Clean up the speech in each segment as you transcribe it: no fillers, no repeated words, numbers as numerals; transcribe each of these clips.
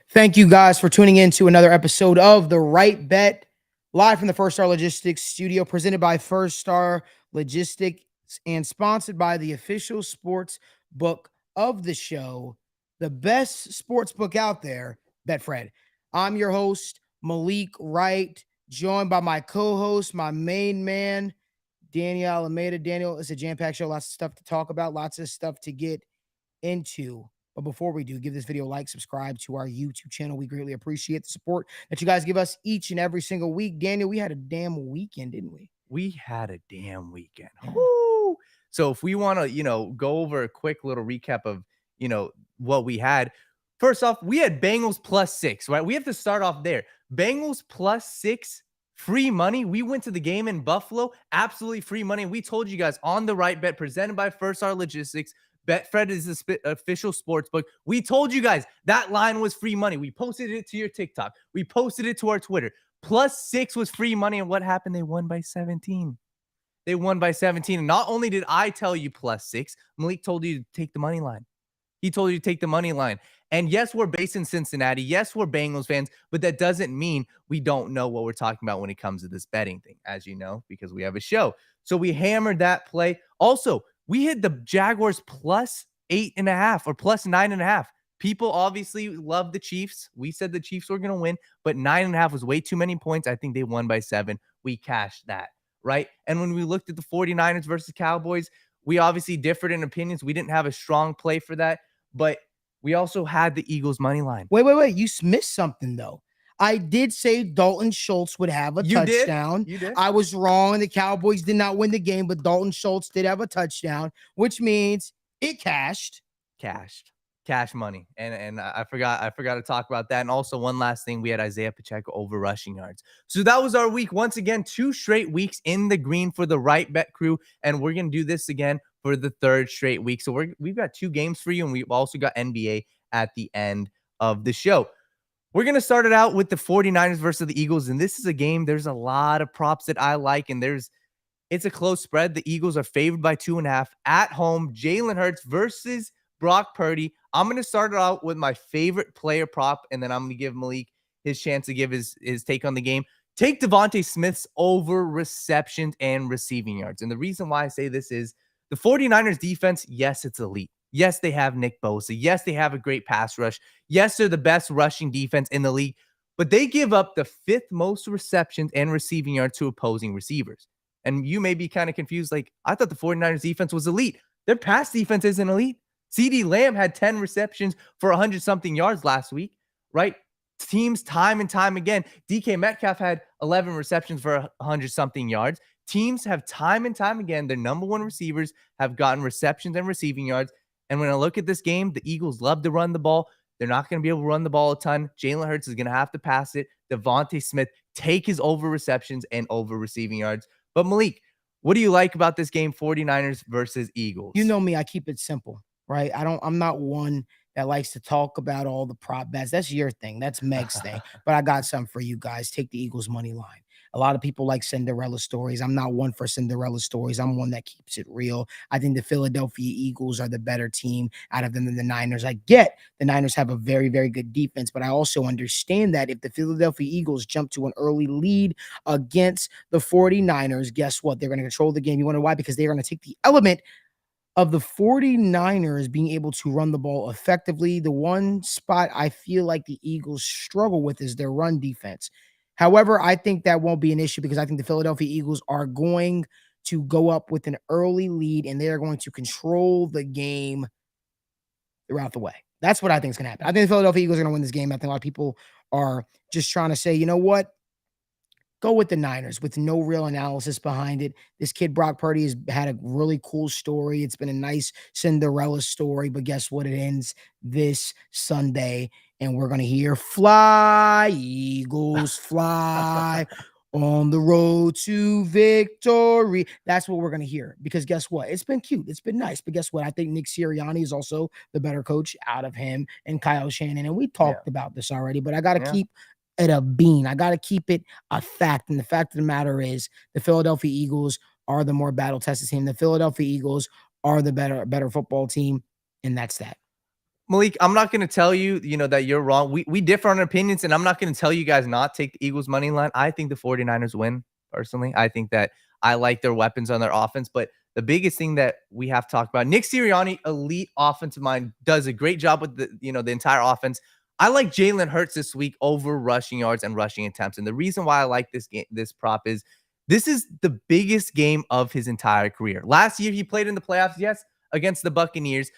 Thank you guys for tuning in to another episode of the Wrightbet, live from the First Star Logistics studio, presented by First Star Logistics and sponsored by the official sports book of the show, the best sports book out there, Betfred. I'm your host, Malik Wright, joined by my co-host, my main man, Daniel Alameda. Daniel, it's a jam-packed show, lots of stuff to talk about, lots of stuff to get into. But before we do, give this video a like, subscribe to our YouTube channel. We greatly appreciate the support that you guys give us each and every single week. Daniel, we had a damn weekend, didn't we? We had a damn weekend. Woo! So if we want to, go over a quick little recap of, what we had. First off, we had Bengals +6, right? We have to start off there. Bengals +6, free money. We went to the game in Buffalo, absolutely free money. We told you guys on the Wrightbet, presented by First Star Logistics. Betfred is the official sports book. We told you guys that line was free money. We posted it to your TikTok. We posted it to our Twitter. +6 was free money. And what happened? They won by 17. They won by 17. And not only did I tell you +6, Malik told you to take the money line. He told you to take the money line. And yes, we're based in Cincinnati. Yes, we're Bengals fans, but that doesn't mean we don't know what we're talking about when it comes to this betting thing, as you know, because we have a show. So we hammered that play. Also, we hit the Jaguars +8.5 or +9.5. People obviously love the Chiefs. We said the Chiefs were going to win, but 9.5 was way too many points. I think they won by 7. We cashed that, right? And when we looked at the 49ers versus Cowboys, we obviously differed in opinions. We didn't have a strong play for that, but we also had the Eagles money line. Wait. You missed something, though. I did say Dalton Schultz would have a touchdown. You did. I was wrong. The Cowboys did not win the game, but Dalton Schultz did have a touchdown, which means it cashed. Cash money. And I forgot to talk about that. And also one last thing, we had Isaiah Pacheco over rushing yards. So that was our week. Once again, 2 straight weeks in the green for the Wrightbet crew. And we're going to do this again for the 3rd straight week. So we've got 2 games for you. And we've also got NBA at the end of the show. We're going to start it out with the 49ers versus the Eagles. And this is a game. There's a lot of props that I like. And it's a close spread. The Eagles are favored by 2.5 at home. Jalen Hurts versus Brock Purdy. I'm going to start it out with my favorite player prop, and then I'm going to give Malik his chance to give his take on the game. Take Devontae Smith's over receptions and receiving yards. And the reason why I say this is the 49ers defense, yes, it's elite. Yes, they have Nick Bosa. Yes, they have a great pass rush. Yes, they're the best rushing defense in the league, but they give up the 5th most receptions and receiving yards to opposing receivers. And you may be kind of confused, like, I thought the 49ers defense was elite. Their pass defense isn't elite. CeeDee Lamb had 10 receptions for 100-something yards last week, right? Teams time and time again. DK Metcalf had 11 receptions for 100-something yards. Teams have time and time again, their number 1 receivers have gotten receptions and receiving yards. And when I look at this game, the Eagles love to run the ball. They're not going to be able to run the ball a ton. Jalen Hurts is going to have to pass it. Devontae Smith take his over receptions and over receiving yards. But Malik, what do you like about this game, 49ers versus Eagles? You know me, I keep it simple, right? I'm not one that likes to talk about all the prop bets. That's your thing. That's Meg's thing. But I got something for you guys. Take the Eagles money line. A lot of people like Cinderella stories. I'm not one for Cinderella stories. I'm one that keeps it real. I think the Philadelphia Eagles are the better team out of them than the Niners. I get the Niners have a very, very good defense, but I also understand that if the Philadelphia Eagles jump to an early lead against the 49ers, guess what? They're going to control the game. You wonder why? Because they're going to take the element of the 49ers being able to run the ball effectively. The one spot I feel like the Eagles struggle with is their run defense. However, I think that won't be an issue because I think the Philadelphia Eagles are going to go up with an early lead and they are going to control the game throughout the way. That's what I think is going to happen. I think the Philadelphia Eagles are going to win this game. I think a lot of people are just trying to say, you know what? Go with the Niners with no real analysis behind it. This kid, Brock Purdy, has had a really cool story. It's been a nice Cinderella story, but guess what? It ends this Sunday, and we're going to hear fly, Eagles, fly on the road to victory. That's what we're going to hear because guess what? It's been cute. It's been nice, but guess what? I think Nick Sirianni is also the better coach out of him and Kyle Shanahan, and we talked about this already, but I got to keep it a bean. I got to keep it a fact. And the fact of the matter is the Philadelphia Eagles are the more battle-tested team. The Philadelphia Eagles are the better football team. And that's that. Malik, I'm not going to tell you, that you're wrong. We differ on opinions, and I'm not going to tell you guys not take the Eagles money line. I think the 49ers win, personally. I think that I like their weapons on their offense, but the biggest thing that we have to talk about, Nick Sirianni, elite offensive mind, does a great job with the entire offense. I like Jalen Hurts this week over rushing yards and rushing attempts. And the reason why I like this prop is this is the biggest game of his entire career. Last year, he played in the playoffs, yes, against the Buccaneers.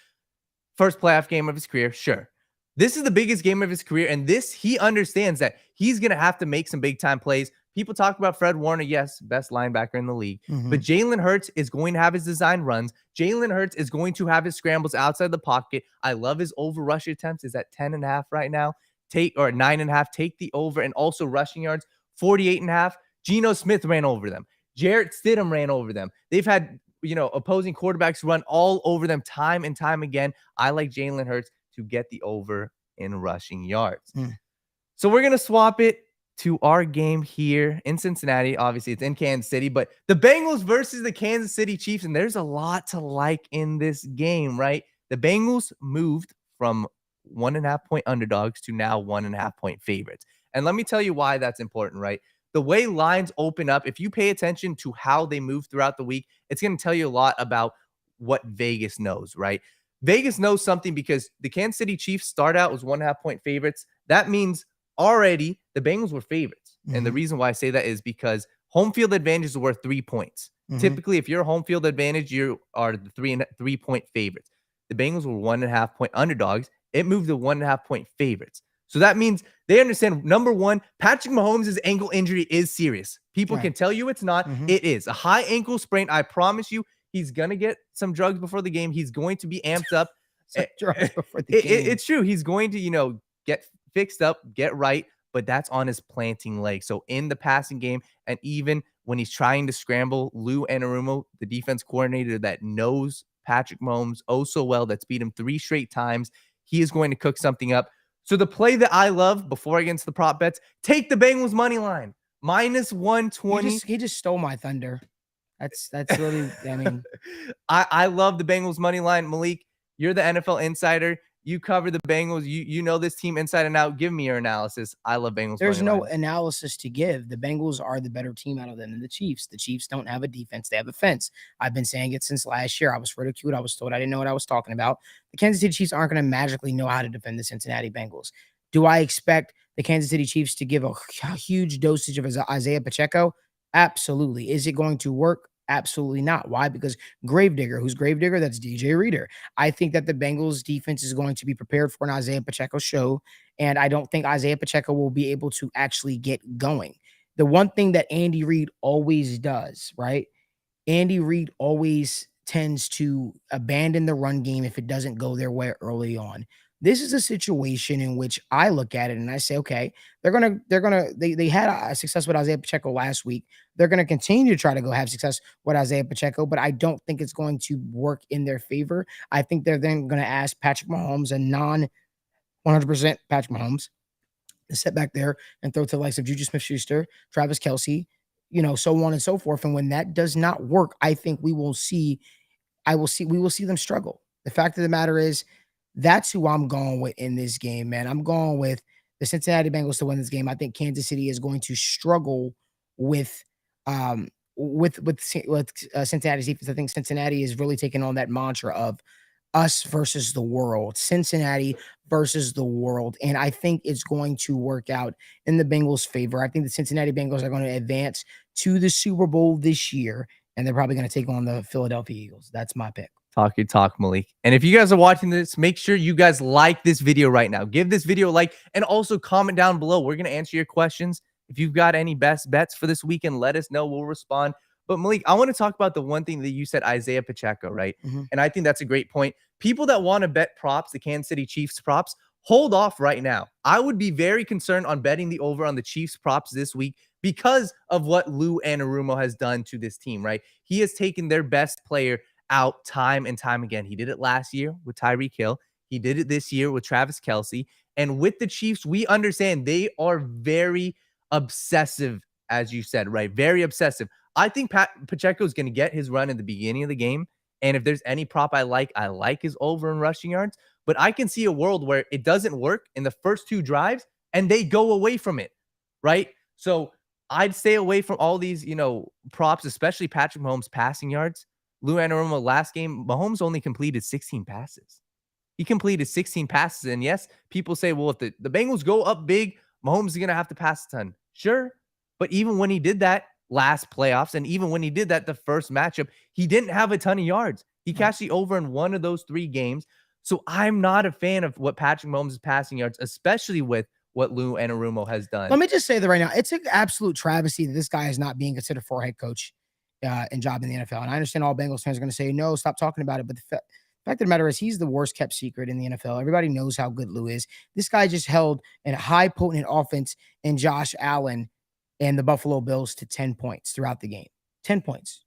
First playoff game of his career, sure. This is the biggest game of his career, and he understands that he's going to have to make some big-time plays. People talk about Fred Warner, yes, best linebacker in the league. But Jalen Hurts is going to have his design runs. Jalen Hurts is going to have his scrambles outside the pocket. I love his over rush attempts. Is at 10.5 right now. 9.5. Take the over, and also rushing yards, 48.5. Geno Smith ran over them. Jarrett Stidham ran over them. They've had opposing quarterbacks run all over them time and time again. I like Jalen Hurts to get the over in rushing yards. So we're going to swap it to our game here in Cincinnati. Obviously, it's in Kansas City, but the Bengals versus the Kansas City Chiefs, and there's a lot to like in this game, right? The Bengals moved from 1.5-point underdogs to now 1.5-point favorites. And let me tell you why that's important, right? The way lines open up, if you pay attention to how they move throughout the week, it's going to tell you a lot about what Vegas knows, right? Vegas knows something because the Kansas City Chiefs start out as 1.5-point favorites. That means already the Bengals were favorites. And the reason why I say that is because home field advantage is worth 3 points. Typically, if you're home field advantage, you are the 3-point favorites. The Bengals were 1.5-point underdogs. It moved to 1.5-point favorites. So that means they understand, number one, Patrick Mahomes' ankle injury is serious. People can tell you it's not. It is. A high ankle sprain. I promise you, he's going to get some drugs before the game. He's going to be amped up. Drugs before the game. It's true. He's going to, get fixed up, get right, but that's on his planting leg. So in the passing game, and even when he's trying to scramble, Lou Anarumo, the defense coordinator that knows Patrick Mahomes oh so well, that's beat him 3 straight times, he is going to cook something up. So the play that I love before I get into the prop bets, take the Bengals money line. -120. He just stole my thunder. That's really, I mean. I love the Bengals money line. Malik, you're the NFL insider. You cover the Bengals. You know this team inside and out. Give me your analysis. I love Bengals. There's no analysis to give. The Bengals are the better team out of them than the Chiefs. The Chiefs don't have a defense. They have a fence. I've been saying it since last year. I was ridiculed. I was told I didn't know what I was talking about. The Kansas City Chiefs aren't going to magically know how to defend the Cincinnati Bengals. Do I expect the Kansas City Chiefs to give a huge dosage of Isaiah Pacheco? Absolutely. Is it going to work? Absolutely not. Why? Because Gravedigger, who's Gravedigger? That's DJ Reader. I think that the Bengals defense is going to be prepared for an Isaiah Pacheco show, and I don't think Isaiah Pacheco will be able to actually get going. The one thing that Andy Reid always does, right? Andy Reid always tends to abandon the run game if it doesn't go their way early on. This is a situation in which I look at it and I say, okay, they had a success with Isaiah Pacheco last week. They're going to continue to try to go have success with Isaiah Pacheco, but I don't think it's going to work in their favor. I think they're then going to ask Patrick Mahomes, a non 100% Patrick Mahomes, to sit back there and throw to the likes of Juju Smith-Schuster, Travis Kelce, so on and so forth. And when that does not work, I think we will see them struggle. The fact of the matter is, that's who I'm going with in this game, man. I'm going with the Cincinnati Bengals to win this game. I think Kansas City is going to struggle with Cincinnati's defense. I think Cincinnati is really taking on that mantra of us versus the world, Cincinnati versus the world. And I think it's going to work out in the Bengals' favor. I think the Cincinnati Bengals are going to advance to the Super Bowl this year, and they're probably going to take on the Philadelphia Eagles. That's my pick. Talk your talk, Malik. And if you guys are watching this, make sure you guys like this video right now. Give this video a like and also comment down below. We're going to answer your questions. If you've got any best bets for this weekend, let us know. We'll respond. But Malik, I want to talk about the one thing that you said, Isaiah Pacheco, right? And I think that's a great point. People that want to bet props, the Kansas City Chiefs props, hold off right now. I would be very concerned on betting the over on the Chiefs props this week because of what Lou Anarumo has done to this team, right? He has taken their best player out time and time again. He did it last year with Tyreek Hill. He did it this year with Travis Kelce. And with the Chiefs, we understand they are very obsessive, as you said, right? Very obsessive. I think Pacheco is going to get his run in the beginning of the game. And if there's any prop I like his over in rushing yards. But I can see a world where it doesn't work in the first 2 drives and they go away from it, right? So I'd stay away from all these, props, especially Patrick Mahomes' passing yards. Lou Anarumo last game, Mahomes only completed 16 passes. He completed 16 passes. And yes, people say, well, if the Bengals go up big, Mahomes is going to have to pass a ton. Sure. But even when he did that last playoffs, and even when he did that the first matchup, he didn't have a ton of yards. He cashed the over in one of those 3 games. So I'm not a fan of what Patrick Mahomes' passing yards, especially with what Lou Anarumo has done. Let me just say that right now, it's an absolute travesty that this guy is not being considered for a head coach and job in the NFL. And I understand all Bengals fans are going to say, no, stop talking about it. But the fact of the matter is he's the worst kept secret in the NFL. Everybody knows how good Lou is. This guy just held a high potent offense in Josh Allen and the Buffalo Bills to 10 points throughout the game. 10 points.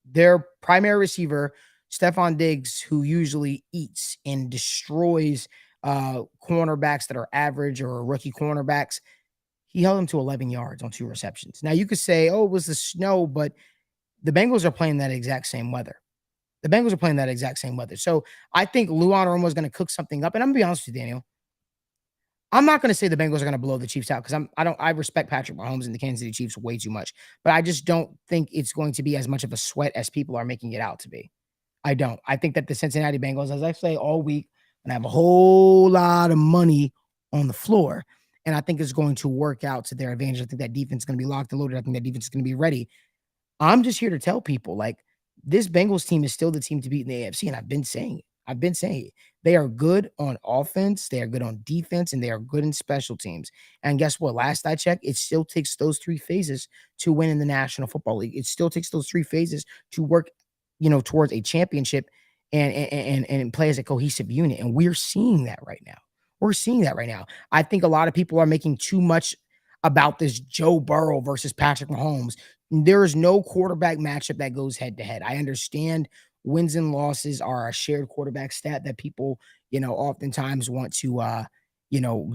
Their primary receiver, Stephon Diggs, who usually eats and destroys cornerbacks that are average or rookie cornerbacks, he held him to 11 yards on 2 receptions. Now, you could say, oh, it was the snow, but the Bengals are playing that exact same weather. So I think Lou Anarumo is going to cook something up. And I'm going to be honest with you, Daniel. I'm not going to say the Bengals are going to blow the Chiefs out because I respect Patrick Mahomes and the Kansas City Chiefs way too much. But I just don't think it's going to be as much of a sweat as people are making it out to be. I don't. I think that the Cincinnati Bengals, as I say all week, and have a whole lot of money on the floor. And I think it's going to work out to their advantage. I think that defense is going to be locked and loaded. I think that defense is going to be ready. I'm just here to tell people, like, this Bengals team is still the team to beat in the AFC, and I've been saying it. They are good on offense, they are good on defense, and they are good in special teams. And guess what? Last I checked, it still takes those 3 phases to win in the National Football League. It still takes those 3 phases to work, towards a championship and play as a cohesive unit. And we're seeing that right now. I think a lot of people are making too much about this Joe Burrow versus Patrick Mahomes. There is no quarterback matchup that goes head to head. I understand wins and losses are a shared quarterback stat that people, oftentimes want to,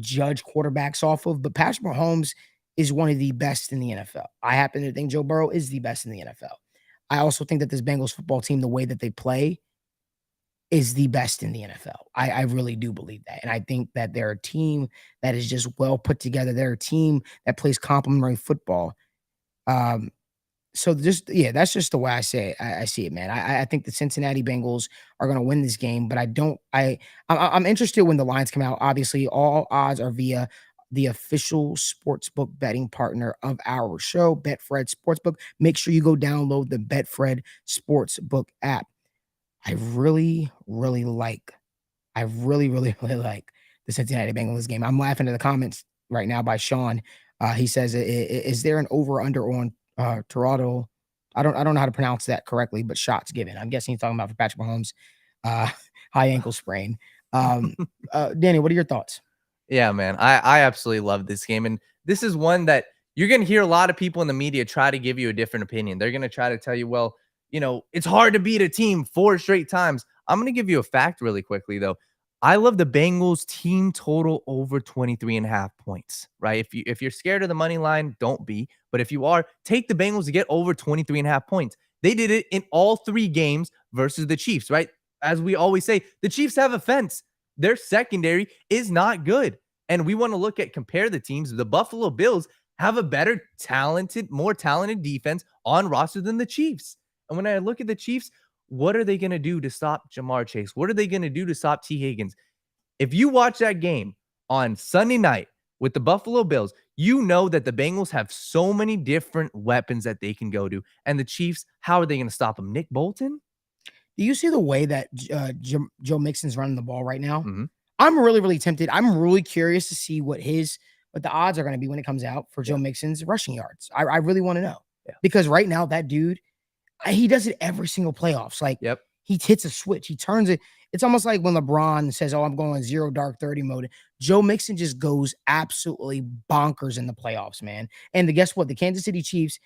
judge quarterbacks off of. But Patrick Mahomes is one of the best in the NFL. I happen to think Joe Burrow is the best in the NFL. I also think that this Bengals football team, the way that they play, is the best in the NFL. I really do believe that. And I think that they're a team that is just well put together. They're a team that plays complementary football. So that's just the way I say it. I see it, man. I think the Cincinnati Bengals are going to win this game, but I'm interested when the lines come out. Obviously, all odds are via the official sportsbook betting partner of our show, Betfred Sportsbook. Make sure you go download the Betfred Sportsbook app. I really, really like the Cincinnati Bengals game. I'm laughing at the comments right now by Sean. He says, is there an over-under on Toronto? I don't know how to pronounce that correctly, but shots given. I'm guessing he's talking about for Patrick Mahomes, high ankle sprain. Danny, what are your thoughts? Yeah, man, I absolutely love this game. And this is one that you're going to hear a lot of people in the media try to give you a different opinion. They're going to try to tell you, well, it's hard to beat a team 4 straight times. I'm going to give you a fact really quickly, though. I love the Bengals team total over 23.5 points, right? If you're scared of the money line, don't be. But if you are, take the Bengals to get over 23.5 points. They did it in all 3 games versus the Chiefs, right? As we always say, the Chiefs have a fence. Their secondary is not good. And we want to compare the teams. The Buffalo Bills have a better more talented defense on roster than the Chiefs. And when I look at the Chiefs, what are they going to do to stop Jamar Chase? What are they going to do to stop T. Higgins? If you watch that game on Sunday night with the Buffalo Bills, you know that the Bengals have so many different weapons that they can go to. And the Chiefs, how are they going to stop them? Nick Bolton? Do you see the way that Joe Mixon's running the ball right now? Mm-hmm. I'm really, really tempted. I'm really curious to see what the odds are going to be when it comes out for Joe Mixon's rushing yards. I really want to know. Yeah. Because right now, that dude, he does it every single playoffs. Like, he hits a switch. He turns it. It's almost like when LeBron says, oh, I'm going 0 dark 30 mode. Joe Mixon just goes absolutely bonkers in the playoffs, man. And guess what? The Kansas City Chiefs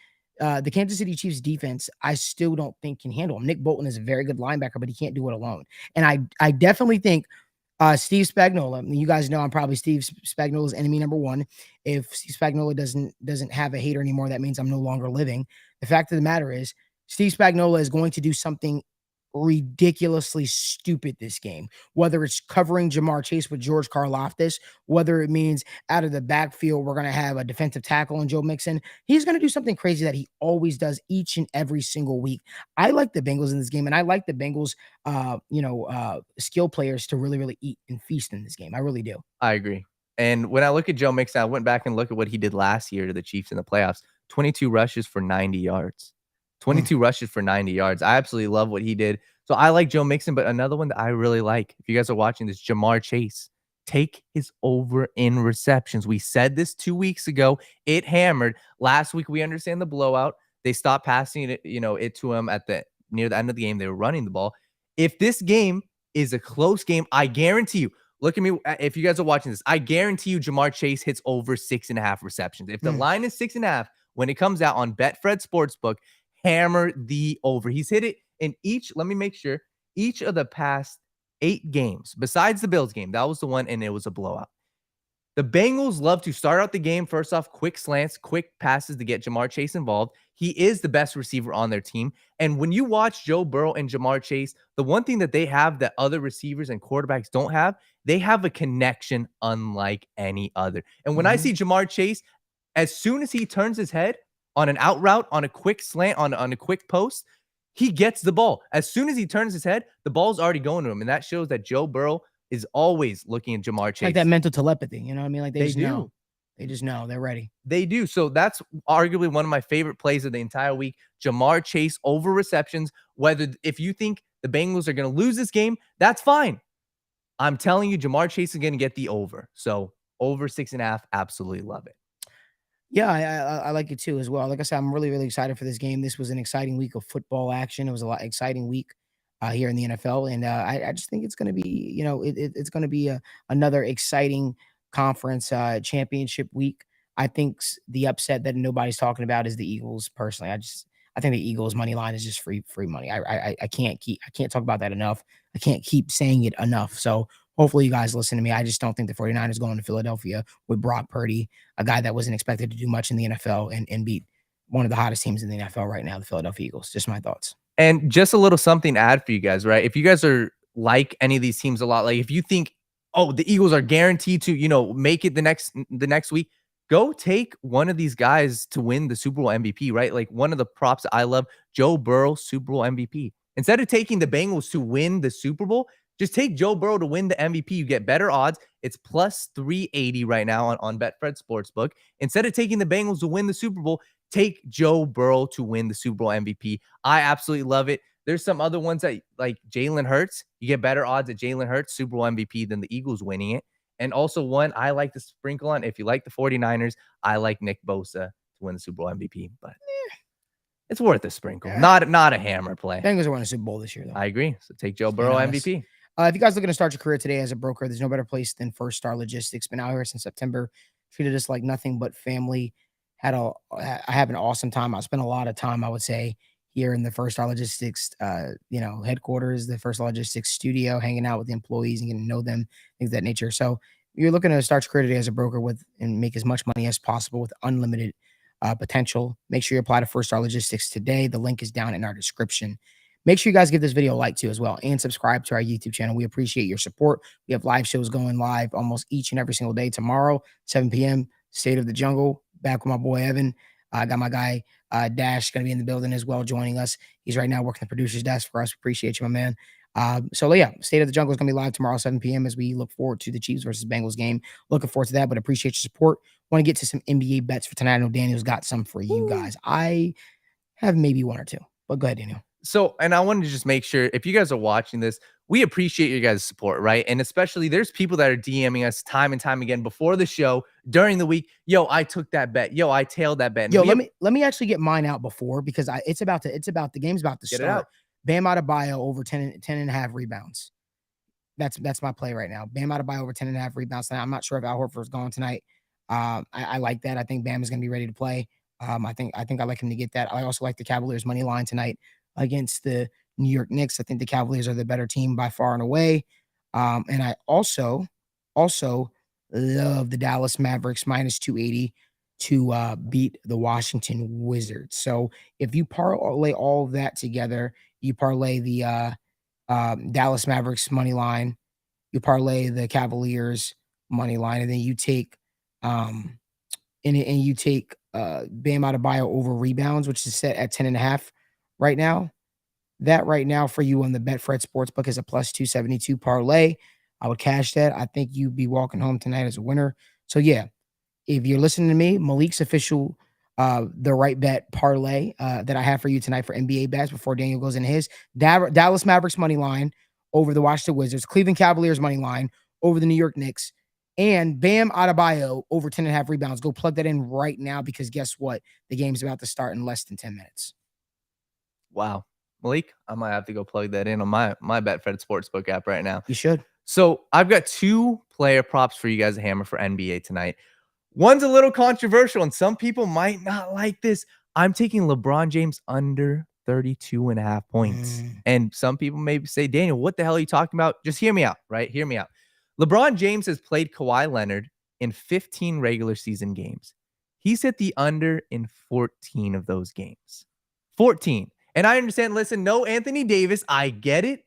defense, I still don't think can handle him. Nick Bolton is a very good linebacker, but he can't do it alone. And I definitely think Steve Spagnuolo, you guys know I'm probably Steve Spagnuolo's enemy number 1. If Steve Spagnuolo doesn't have a hater anymore, that means I'm no longer living. The fact of the matter is, Steve Spagnuolo is going to do something ridiculously stupid this game. Whether it's covering Jamar Chase with George Karlaftis, whether it means out of the backfield we're going to have a defensive tackle on Joe Mixon, he's going to do something crazy that he always does each and every single week. I like the Bengals in this game, and I like the Bengals, skill players to really, really eat and feast in this game. I really do. I agree. And when I look at Joe Mixon, I went back and looked at what he did last year to the Chiefs in the playoffs. 22 rushes for 90 yards. 22 rushes for 90 yards. I absolutely love what he did. So I like Joe Mixon, but another one that I really like, if you guys are watching this, Jamar Chase. Take his over in receptions. We said this 2 weeks ago. It hammered. Last week, we understand the blowout. They stopped passing it, it to him near the end of the game. They were running the ball. If this game is a close game, I guarantee you, look at me. If you guys are watching this, I guarantee you Jamar Chase hits over 6.5 receptions. If the line is 6.5, when it comes out on Betfred Sportsbook, hammer the over. He's hit it in let me make sure, each of the past 8 games, besides the Bills game. That was the one, and it was a blowout. The Bengals love to start out the game, first off, quick slants, quick passes to get Jamar Chase involved. He is the best receiver on their team. And when you watch Joe Burrow and Jamar Chase, the one thing that they have that other receivers and quarterbacks don't have, they have a connection unlike any other. And when I see Jamar Chase, as soon as he turns his head on an out route, on a quick slant, on a quick post, he gets the ball. As soon as he turns his head, the ball's already going to him. And that shows that Joe Burrow is always looking at Jamar Chase. Like that mental telepathy, you know what I mean? Like they just do. know. They just know. They're ready. They do. So that's arguably one of my favorite plays of the entire week. Jamar Chase over receptions. If you think the Bengals are going to lose this game, that's fine. I'm telling you, Jamar Chase is going to get the over. So over 6.5, absolutely love it. Yeah, I like it too as well. Like I said, I'm really, really excited for this game. This was an exciting week of football action. It was a exciting week here in the NFL, and I just think it's going to be, it's going to be another exciting conference championship week. I think the upset that nobody's talking about is the Eagles. Personally, I think the Eagles money line is just free money. I can't talk about that enough. I can't keep saying it enough. So hopefully you guys listen to me. I just don't think the 49ers going to Philadelphia with Brock Purdy, a guy that wasn't expected to do much in the NFL, and beat one of the hottest teams in the NFL right now, the Philadelphia Eagles. Just my thoughts. And just a little something to add for you guys, right? If you guys are like any of these teams a lot, like if you think, oh, the Eagles are guaranteed to, make it the next week, go take one of these guys to win the Super Bowl MVP, right? Like one of the props that I love, Joe Burrow, Super Bowl MVP. Instead of taking the Bengals to win the Super Bowl, just take Joe Burrow to win the MVP. You get better odds. It's plus 380 right now on Betfred Sportsbook. Instead of taking the Bengals to win the Super Bowl, take Joe Burrow to win the Super Bowl MVP. I absolutely love it. There's some other ones that like Jalen Hurts. You get better odds at Jalen Hurts, Super Bowl MVP, than the Eagles winning it. And also one I like to sprinkle on. If you like the 49ers, I like Nick Bosa to win the Super Bowl MVP. But it's worth a sprinkle. Not a hammer play. Bengals are winning a Super Bowl this year, though. I agree. So take Joe Burrow MVP. If you guys looking to start your career today as a broker, there's no better place than First Star Logistics. Been out here since September. Treated us like nothing but family. I have an awesome time. I spent a lot of time, I would say, here in the First Star Logistics, headquarters, the First Star Logistics studio, hanging out with the employees and getting to know them, things of that nature. So you're looking to start your career today as a broker and make as much money as possible with unlimited potential. Make sure you apply to First Star Logistics today. The link is down in our description. Make sure you guys give this video a like too as well, and subscribe to our YouTube channel. We appreciate your support. We have live shows going live almost each and every single day. Tomorrow, 7 p.m., State of the Jungle, back with my boy Evan. I got my guy Dash going to be in the building as well, joining us. He's right now working the producer's desk for us. Appreciate you, my man. State of the Jungle is going to be live tomorrow, 7 p.m. as we look forward to the Chiefs versus Bengals game. Looking forward to that, but appreciate your support. Want to get to some NBA bets for tonight. I know Daniel's got some for you guys. I have maybe one or two, but go ahead, Daniel. So, and I wanted to just make sure, if you guys are watching this, we appreciate your guys' support, right? And especially there's people that are DMing us time and time again before the show, during the week. Yo, I took that bet. Yo, I tailed that bet. Yo, let me actually get mine out before, because the game's about to start. Bam Adebayo over 10 and a half rebounds. That's my play right now. Bam Adebayo over 10 and a half rebounds tonight. I'm not sure if Al Horford's going tonight. I like that. I think Bam is going to be ready to play. I think I like him to get that. I also like the Cavaliers money line tonight against the New York Knicks. I think the Cavaliers are the better team by far and away. And I also love the Dallas Mavericks minus 280 to beat the Washington Wizards. So if you parlay all of that together, you parlay the Dallas Mavericks money line. You parlay the Cavaliers money line, and then you take and you take Bam Adebayo over rebounds, which is set at 10.5 right now. That right now for you on the Betfred Sportsbook is a plus 272 parlay. I would cash that. I think you'd be walking home tonight as a winner. So yeah, if you're listening to me, Malik's official the Wrightbet parlay that I have for you tonight for NBA bets before Daniel goes in his Dallas Mavericks money line over the Washington Wizards, Cleveland Cavaliers money line over the New York Knicks, and Bam Adebayo over 10.5 rebounds. Go plug that in right now because guess what? The game's about to start in less than 10 minutes. Wow. Malik, I might have to go plug that in on my Betfred Sportsbook app right now. You should. So I've got 2 player props for you guys to hammer for NBA tonight. One's a little controversial, and some people might not like this. I'm taking LeBron James under 32.5 points. And some people may say, Daniel, what the hell are you talking about? Just hear me out, right? Hear me out. LeBron James has played Kawhi Leonard in 15 regular season games. He's hit the under in 14 of those games. 14. And I understand, listen, no Anthony Davis. I get it.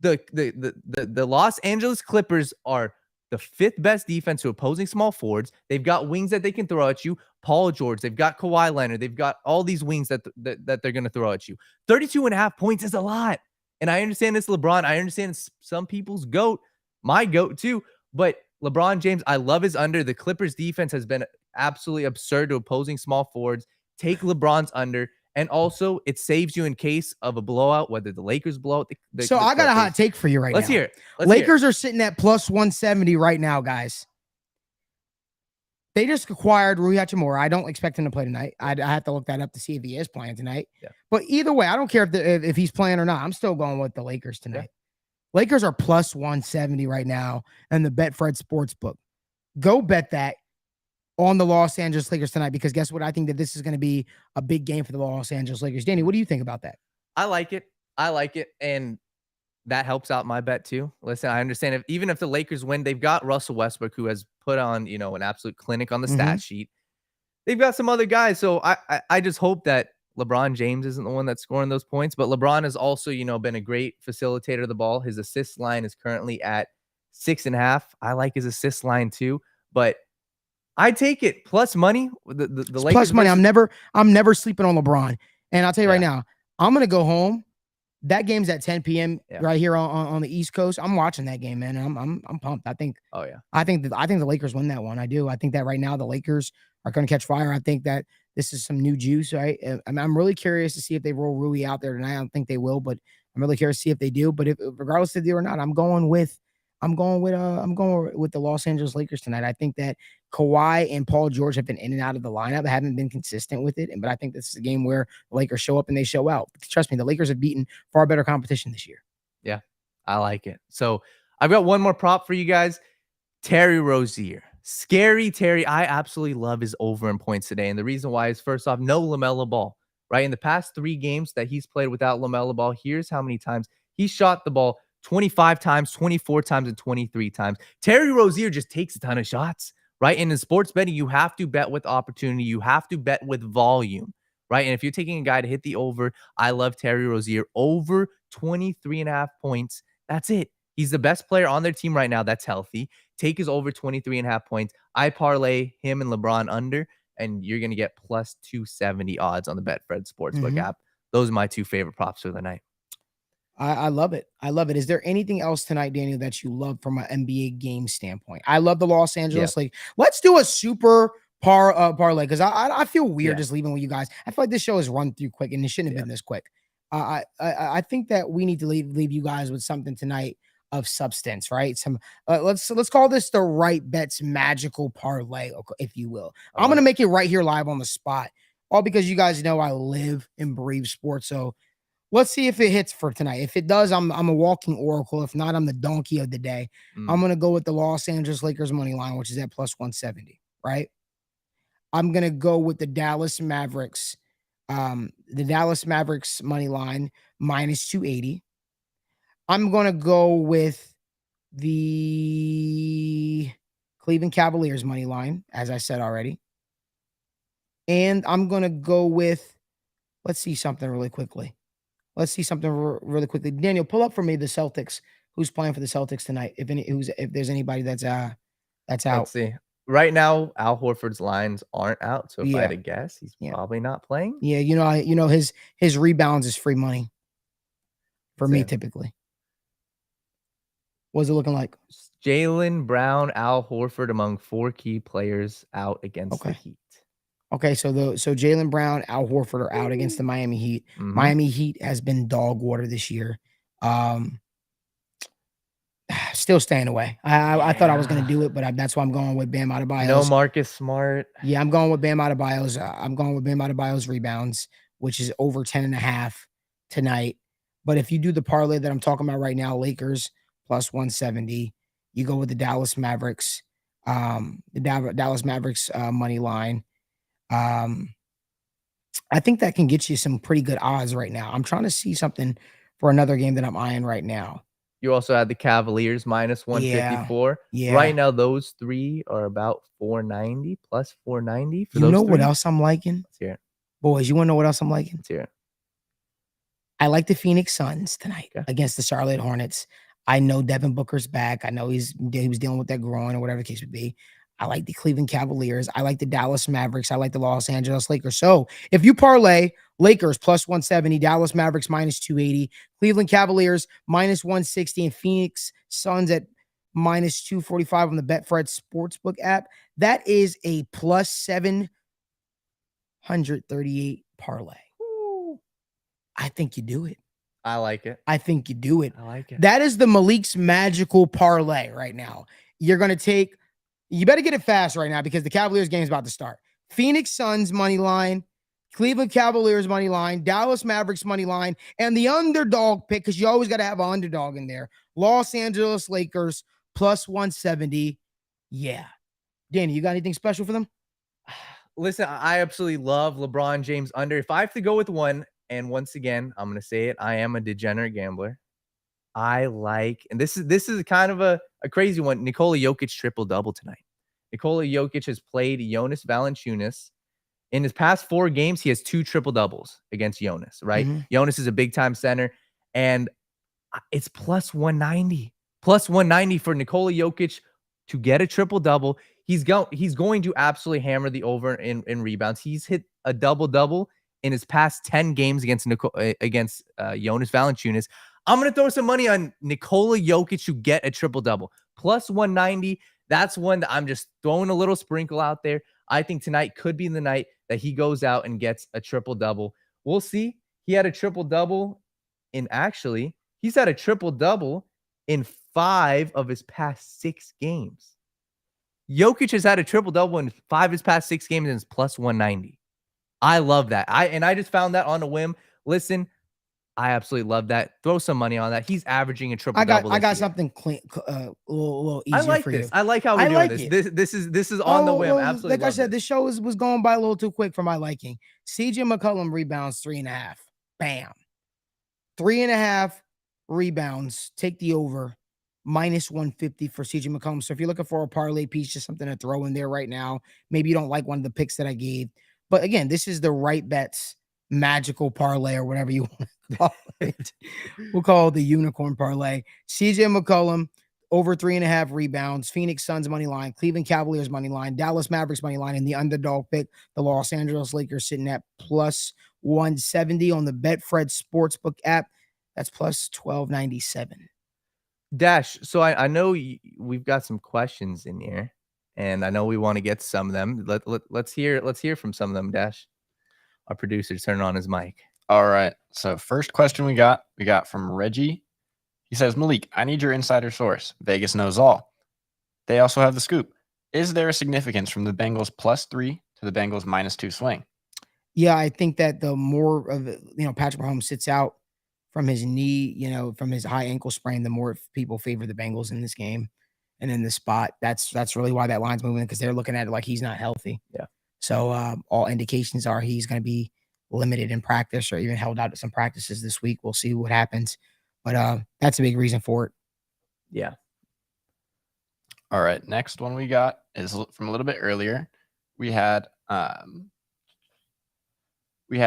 The Los Angeles Clippers are the 5th best defense to opposing small forwards. They've got wings that they can throw at you. Paul George. They've got Kawhi Leonard. They've got all these wings that they're going to throw at you. 32.5 points is a lot. And I understand it's LeBron. I understand it's some people's GOAT, my GOAT too. But LeBron James, I love his under. The Clippers defense has been absolutely absurd to opposing small forwards. Take LeBron's under. And also, it saves you in case of a blowout, whether the Lakers blow out So I got a hot take for you right Let's now. hear it. Lakers are sitting at plus 170 right now, guys. They just acquired Rui Hachimura. I don't expect him to play tonight. I have to look that up to see if he is playing tonight. Yeah. But either way, I don't care if he's playing or not. I'm still going with the Lakers tonight. Yeah. Lakers are plus 170 right now in the Betfred Sportsbook. Go bet that on the Los Angeles Lakers tonight, because guess what? I think that this is going to be a big game for the Los Angeles Lakers. Danny, what do you think about that? I like it. And that helps out my bet too. Listen, I understand even if the Lakers win, they've got Russell Westbrook, who has put on, an absolute clinic on the stat sheet. They've got some other guys. So I just hope that LeBron James isn't the one that's scoring those points, but LeBron has also, been a great facilitator of the ball. His assist line is currently at 6.5. I like his assist line too, but I take it plus money. The Lakers plus money. I'm never sleeping on LeBron. And I'll tell you right now, I'm gonna go home. That game's at 10 p.m. right here on the East Coast. I'm watching that game, man. And I'm pumped. I think. Oh yeah. I think the Lakers win that one. I do. I think that right now the Lakers are going to catch fire. I think that this is some new juice, right? I'm really curious to see if they roll Rui out there tonight. I don't think they will, but I'm really curious to see if they do. But regardless if they do or not, I'm going with the Los Angeles Lakers tonight. I think that Kawhi and Paul George have been in and out of the lineup. They haven't been consistent with it. But I think this is a game where the Lakers show up and they show out. Trust me, the Lakers have beaten far better competition this year. Yeah, I like it. So I've got one more prop for you guys. Terry Rozier. Scary Terry. I absolutely love his over in points today. And the reason why is, first off, no LaMelo Ball, right? In the past 3 games that he's played without LaMelo Ball, here's how many times he shot the ball: 25 times, 24 times, and 23 times. Terry Rozier just takes a ton of shots, right? And in sports betting, you have to bet with opportunity. You have to bet with volume, right? And if you're taking a guy to hit the over, I love Terry Rozier over 23.5 points. That's it. He's the best player on their team right now that's healthy. Take his over 23.5 points. I parlay him and LeBron under, and you're going to get plus 270 odds on the Betfred Sportsbook app. Those are my 2 favorite props for the night. I love it. I love it. Is there anything else tonight, Daniel, that you love from an NBA game standpoint? I love the Los Angeles Lakers. Let's do a super parlay, because I feel weird just leaving with you guys. I feel like this show is run through quick, and it shouldn't have been this quick. I think that we need to leave you guys with something tonight of substance, right? Let's call this the Wrightbet's magical parlay, if you will. I'm gonna make it right here live on the spot, all because you guys know I live and breathe sports. So let's see if it hits for tonight. If it does, I'm a walking oracle. If not, I'm the donkey of the day. I'm gonna go with the Los Angeles Lakers money line, which is at plus 170, right? I'm gonna go with the Dallas Mavericks money line minus 280. I'm going to go with the Cleveland Cavaliers money line, as I said already. And I'm going to go with, let's see something really quickly. let's see something really quickly. Daniel, pull up for me the Celtics. Who's playing for the Celtics tonight? If there's anybody that's out. Let's see. Right now, Al Horford's lines aren't out, so if I had to guess, he's probably not playing. Yeah, his rebounds is free money for me typically. What's it looking like? Jaylen Brown, Al Horford among 4 key players out against the Heat. Okay, so Jaylen Brown, Al Horford are out against the Miami Heat. Miami Heat has been dog water this year. Still staying away. I thought I was going to do it, but that's why I'm going with Bam Adebayo's. No Marcus Smart. Yeah, I'm going with Bam Adebayo's. I'm going with Bam Adebayo's rebounds, which is over 10.5 tonight. But if you do the parlay that I'm talking about right now, Lakers plus 170, you go with the Dallas Mavericks, Dallas Mavericks money line. I think that can get you some pretty good odds right now. I'm trying to see something for another game that I'm eyeing right now. You also had the Cavaliers minus 154. Yeah. Right now, those 3 are about 490 plus 490 for those. You know 3? What else I'm liking? Let's hear it. Boys, you want to know what else I'm liking? Let's hear it. I like the Phoenix Suns tonight against the Charlotte Hornets. I know Devin Booker's back. I know he was dealing with that groin or whatever the case would be. I like the Cleveland Cavaliers. I like the Dallas Mavericks. I like the Los Angeles Lakers. So if you parlay Lakers plus 170, Dallas Mavericks minus 280, Cleveland Cavaliers minus 160, and Phoenix Suns at minus 245 on the Betfred Sportsbook app, that is a plus 738 parlay. Ooh. I think you do it. I like it. I think you do it. I like it. That is the Malik's magical parlay right now. You're going to take, you better get it fast right now because the Cavaliers game is about to start. Phoenix Suns money line, Cleveland Cavaliers money line, Dallas Mavericks money line, and the underdog pick, because you always got to have an underdog in there. Los Angeles Lakers plus 170. Yeah. Danny, you got anything special for them? Listen, I absolutely love LeBron James under. If I have to go with one, and once again, I'm going to say it, I am a degenerate gambler. I like, and this is kind of a crazy one, Nikola Jokic triple-double tonight. Nikola Jokic has played Jonas Valanciunas. In his past 4 games, he has 2 triple-doubles against Jonas, right? Jonas is a big-time center, and it's plus 190. Plus 190 for Nikola Jokic to get a triple-double. He's going to absolutely hammer the over in rebounds. He's hit a double-double in his past 10 games against Jonas Valanciunas. I'm going to throw some money on Nikola Jokic to get a triple-double. Plus 190. That's one that I'm just throwing a little sprinkle out there. I think tonight could be the night that he goes out and gets a triple-double. We'll see. He had a triple-double he's had a triple-double in 5 of his past 6 games. Jokic has had a triple-double in 5 of his past 6 games and it's plus 190. I love that. I just found that on a whim. Listen, I absolutely love that. Throw some money on that. He's averaging a triple-double. I got something clean, a little easier for you. I like how we're doing this. This is on the whim. Absolutely. Like I said, this show was going by a little too quick for my liking. CJ McCollum rebounds 3.5. Bam. 3.5 rebounds. Take the over. Minus 150 for CJ McCollum. So if you're looking for a parlay piece, just something to throw in there right now. Maybe you don't like one of the picks that I gave. But again, this is the Wrightbet's magical parlay or whatever you want to call it. We'll call it the unicorn parlay. CJ McCollum over 3.5 rebounds. Phoenix Suns money line, Cleveland Cavaliers money line, Dallas Mavericks money line, and the underdog pick, the Los Angeles Lakers sitting at plus 170 on the Betfred Sportsbook app. That's plus 1297. Dash. So I know we've got some questions in here. And I know we want to get to some of them. Let's hear from some of them, Dash. Our producer's turning on his mic. All right. So first question we got from Reggie. He says, Malik, I need your insider source. Vegas knows all. They also have the scoop. Is there a significance from the Bengals +3 to the Bengals -2 swing? Yeah, I think that the more of Patrick Mahomes sits out from his knee, from his high ankle sprain, the more people favor the Bengals in this game. And in this spot, that's really why that line's moving, because they're looking at it like he's not healthy. Yeah. So all indications are he's going to be limited in practice or even held out at some practices this week. We'll see what happens. But that's a big reason for it. Yeah. All right. Next one we got is from a little bit earlier. We had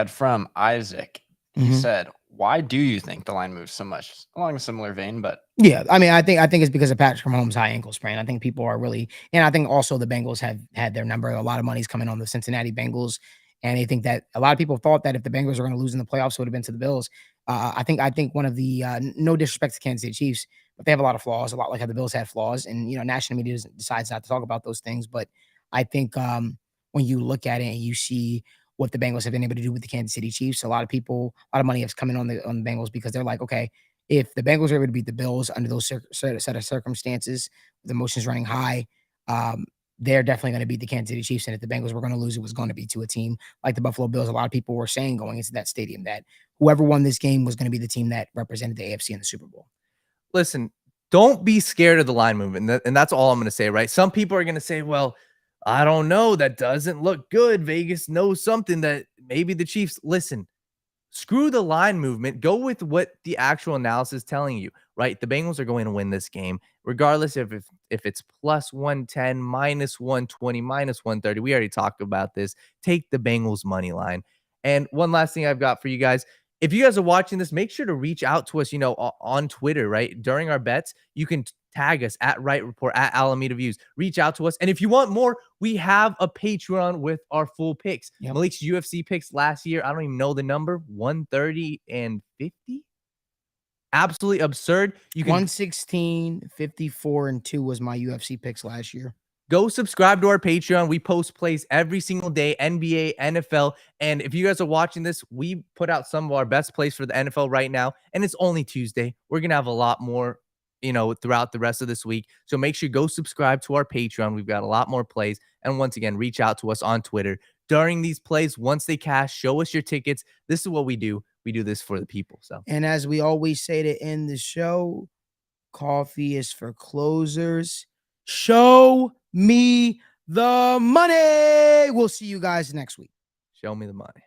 from Isaac. He said, Why do you think the line moves so much? Along a similar vein, but Yeah, I mean, I think it's because of Patrick Mahomes' high ankle sprain. I think people are really, and I think also the Bengals have had their number. A lot of money's coming on the Cincinnati Bengals, and I think that a lot of people thought that if the Bengals were going to lose in the playoffs, it would have been to the Bills. I think one of the no disrespect to Kansas City Chiefs, but they have a lot of flaws, a lot like how the Bills had flaws, and national media decides not to talk about those things. But I think when you look at it and you see what the Bengals have been able to do with the Kansas City Chiefs, a lot of money has come in on the Bengals because they're like, okay, if the Bengals are able to beat the Bills under those set of circumstances, the emotions running high, they're definitely going to beat the Kansas City Chiefs. And if the Bengals were going to lose, it was going to be to a team like the Buffalo Bills. A lot of people were saying going into that stadium that whoever won this game was going to be the team that represented the AFC in the Super Bowl. Listen, don't be scared of the line movement. And that's all I'm going to say, right? Some people are going to say, well, I don't know. That doesn't look good. Vegas knows something that maybe the Chiefs listen. Screw the line movement. Go with what the actual analysis is telling you, right? The Bengals are going to win this game, regardless if it's plus 110, minus 120, minus 130. We already talked about this. Take the Bengals money line. And one last thing I've got for you guys. If you guys are watching this, make sure to reach out to us, on Twitter, right? During our bets, you can tag us at Wright Report, at Alameda Views. Reach out to us. And if you want more, we have a Patreon with our full picks. Yep. Malik's UFC picks last year, I don't even know the number, 130 and 50. Absolutely absurd. You can 116, 54, and 2 was my UFC picks last year. go subscribe to our Patreon. We post plays every single day, NBA, NFL. And if you guys are watching this, we put out some of our best plays for the NFL right now. And it's only Tuesday. We're going to have a lot more, throughout the rest of this week. So make sure you go subscribe to our Patreon. We've got a lot more plays. And once again, reach out to us on Twitter during these plays. Once they cash, show us your tickets. This is what we do. We do this for the people. So, And as we always say to end the show, coffee is for closers. Show me the money. We'll see you guys next week. show me the money.